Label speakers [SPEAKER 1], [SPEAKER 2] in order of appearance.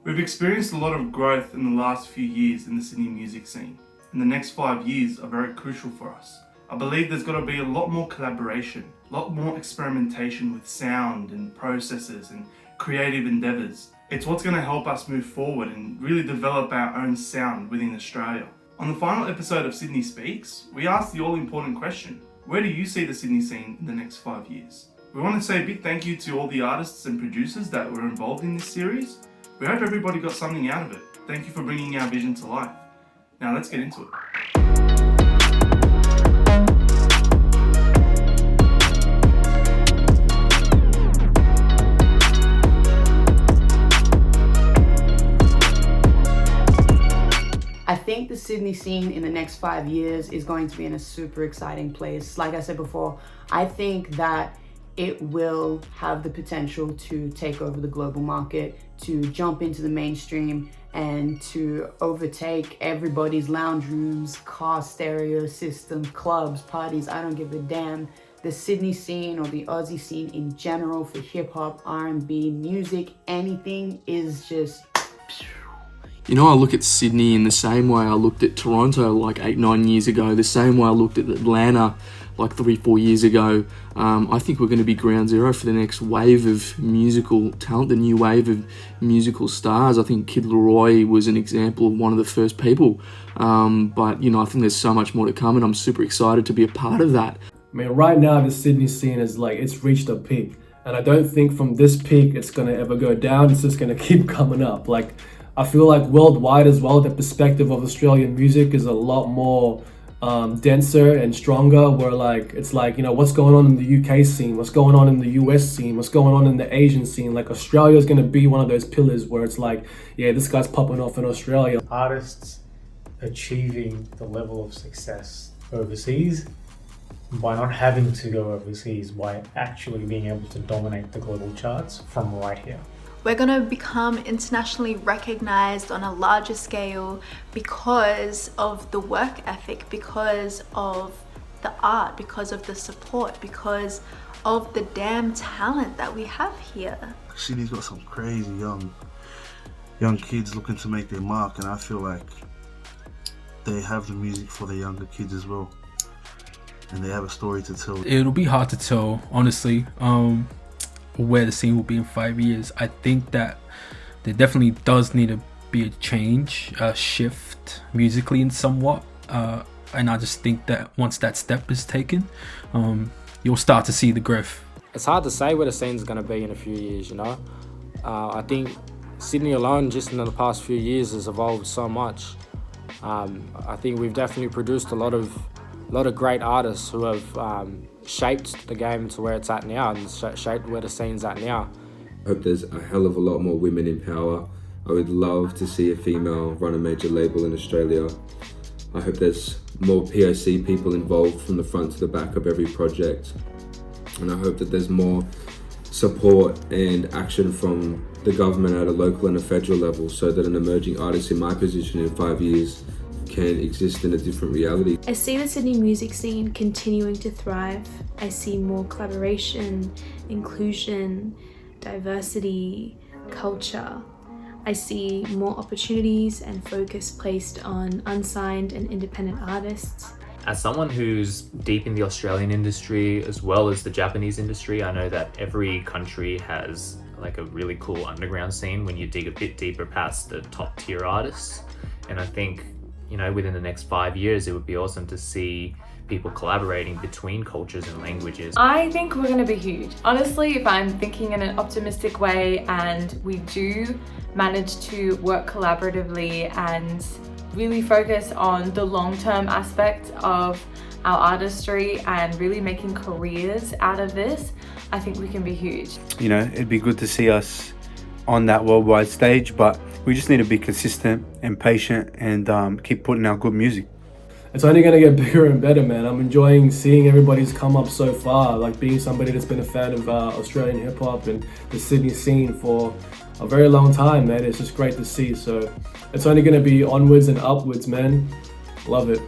[SPEAKER 1] We've experienced a lot of growth in the last few years in the Sydney music scene, and the next 5 years are very crucial for us. I believe there's got to be a lot more collaboration, a lot more experimentation with sound and processes and creative endeavours. It's what's going to help us move forward and really develop our own sound within Australia. On the final episode of Sydney Speaks, we asked the all-important question: where do you see the Sydney scene in the next 5 years? We want to say a big thank you to all the artists and producers that were involved in this series. We hope everybody got something out of it. Thank you for bringing our vision to life. Now let's get into it.
[SPEAKER 2] I think the Sydney scene in the next 5 years is going to be in a super exciting place. Like I said before, I think that it will have the potential to take over the global market, to jump into the mainstream, and to overtake everybody's lounge rooms, car stereo system, clubs, parties. I don't give a damn. The Sydney scene or the Aussie scene in general for hip hop, R&B, music, anything is just...
[SPEAKER 3] You know, I look at Sydney in the same way I looked at Toronto like 8-9 years ago, the same way I looked at Atlanta like 3-4 years ago. I think we're going to be ground zero for the next wave of musical talent, the new wave of musical stars. I think Kid Leroy was an example of one of the first people. But, you know, I think there's so much more to come, and I'm super excited to be a part of that.
[SPEAKER 4] I mean, right now the Sydney scene is like, it's reached a peak. And I don't think from this peak it's going to ever go down. It's just going to keep coming up. Like, I feel like worldwide as well, the perspective of Australian music is a lot more denser and stronger, where like, it's like, you know, what's going on in the UK scene, what's going on in the US scene, what's going on in the Asian scene. Like, Australia is going to be one of those pillars where it's like, yeah, this guy's popping off in Australia.
[SPEAKER 5] Artists achieving the level of success overseas by not having to go overseas, by actually being able to dominate the global charts from right here.
[SPEAKER 6] We're going to become internationally recognized on a larger scale because of the work ethic, because of the art, because of the support, because of the damn talent that we have here.
[SPEAKER 7] Sydney's got some crazy young kids looking to make their mark, and I feel like they have the music for the younger kids as well, and they have a story to tell.
[SPEAKER 8] It'll be hard to tell, honestly, where the scene will be in 5 years. I think that there definitely does need to be a change, a shift musically in somewhat, and I just think that once that step is taken, you'll start to see the growth.
[SPEAKER 9] It's hard to say where the scene's going to be in a few years, you know. I think Sydney alone, just in the past few years, has evolved so much. I think we've definitely produced a lot of great artists who have shaped the game to where it's at now, and shaped where the scene's at now.
[SPEAKER 10] I hope there's a hell of a lot more women in power. I would love to see a female run a major label in Australia. I hope there's more POC people involved from the front to the back of every project. And I hope that there's more support and action from the government at a local and a federal level, so that an emerging artist in my position in 5 years can exist in a different reality.
[SPEAKER 11] I see the Sydney music scene continuing to thrive. I see more collaboration, inclusion, diversity, culture. I see more opportunities and focus placed on unsigned and independent artists.
[SPEAKER 12] As someone who's deep in the Australian industry as well as the Japanese industry, I know that every country has like a really cool underground scene when you dig a bit deeper past the top tier artists. And I think, you know, within the next 5 years, it would be awesome to see people collaborating between cultures and languages.
[SPEAKER 13] I think we're going to be huge. Honestly, if I'm thinking in an optimistic way and we do manage to work collaboratively and really focus on the long-term aspect of our artistry and really making careers out of this, I think we can be huge.
[SPEAKER 14] You know, it'd be good to see us on that worldwide stage, but we just need to be consistent and patient and keep putting out good music.
[SPEAKER 4] It's only going to get bigger and better, man. I'm enjoying seeing everybody's come up so far, like being somebody that's been a fan of Australian hip-hop and the Sydney scene for a very long time, man. It's just great to see. So it's only going to be onwards and upwards, man. Love it.